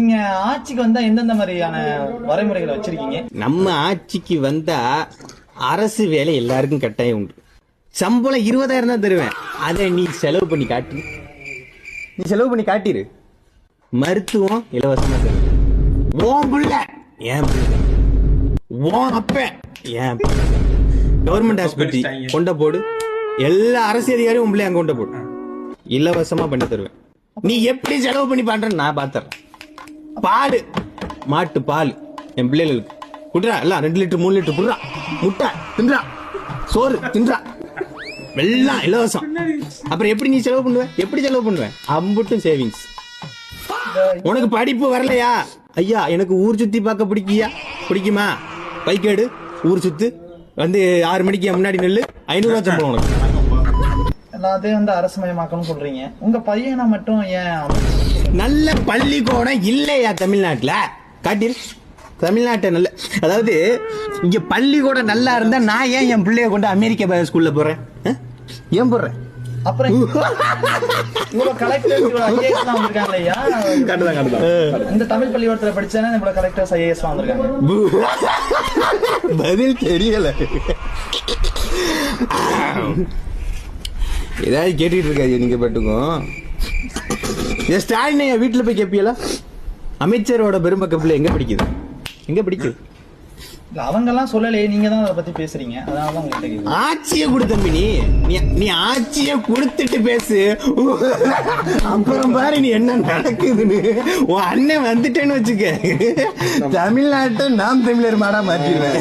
நீங்க ஆட்சிக்கு வந்தா எந்தெந்த மாதிரியான வரைமுறைகளை வச்சிருக்கீங்க? நம்ம ஆட்சிக்கு வந்தா அரசு வேலை எல்லாருக்கும் கட்டாயம் உண்டு. சம்பளம் 20,000 தான் தருவேன். அதை நீ செலவு பண்ணி காட்டிரு. மருத்துவம் இலவசமா தருவேன். ஓன் புள்ள ஏன் ஓன் அப்ப ஏன் கவர்மெண்ட் ஹாஸ்பிட்டல் கொண்ட போடு. எல்லா அரசு அதிகாரியும் உன் பிள்ளை அங்க கொண்ட போடு. இலவசமா பண்ணி தருவேன். நீ எப்படி செலவு பண்ணி பண்றன்னு நான் பாத்துறேன். பால், மாட்டு பால் என் பிள்ளைகளுக்கு குடுறா. எல்லாம் 2 லிட்டர் 3 லிட்டர் புடுறா. முட்டை தின்றா, சோறு தின்றா, எல்லாம் இலவசம். அப்புறம் எப்படி நீ செலவு பண்ணுவேன்? அம்புட்டும் சேவிங்ஸ். உனக்கு படிப்பு வரலையா? ஐயா எனக்கு ஊர் சுத்தி பார்க்க பிடிக்குமா? பைக்கேடு ஊர் சுத்து வந்து 6 மணிக்கு முன்னாடி நெல்லு 500 ரூபா சம்பளம் உனக்கு. எல்லாத்தையும் வந்து அரசுமயமாக்கணும்னு சொல்றீங்க. உங்க பையனை மட்டும் ஏன்? நல்ல பள்ளிக்கூடம் இல்லையா தமிழ்நாட்டுல? காட்டிரு. தமிழ்நாட்டை நல்ல, அதாவது இங்க பள்ளிக்கூடம் நல்லா இருந்தா நான் ஏன் என் பிள்ளைய கொண்டு அமெரிக்கா ஸ்கூல்ல போறேன்? ஏன் போடுறேன்? அப்புறம் இவ்வளவு கலெக்டர் ஐஏஎஸ் எல்லாம் வந்திருக்காங்க ஐயா. இந்த தமிழ் பள்ளிக்கூடத்துல படிச்சானே இவ்வளவு கலெக்டர்ஸ் ஐஏஎஸ் எல்லாம் வந்திருக்காங்க. பதில் தெரியல. ஏதாவது கேட்டுட்டு இருக்காது நீங்க பட்டுக்கும். ஸ்டாலின் வீட்டுல போய் கேப்பீங்களா? அமைச்சரோட பெரும்பக்க பிள்ளை எங்க படிக்குது? அவங்க எல்லாம் சொல்லலையே, நீங்க தான் அதை பத்தி பேசுறீங்க. அதனாலதான் உங்களுக்கு ஆட்சியை கொடு தம்பி. நீ ஆட்சியை கொடுத்துட்டு பேசு. அப்புறம் பாரு நீ என்ன நடக்குதுன்னு. உன் அண்ணன் வந்துட்டேன்னு வச்சுக்க, தமிழ்நாட்டை நாம் தமிழர் மாடா மாற்றிடுவேன்.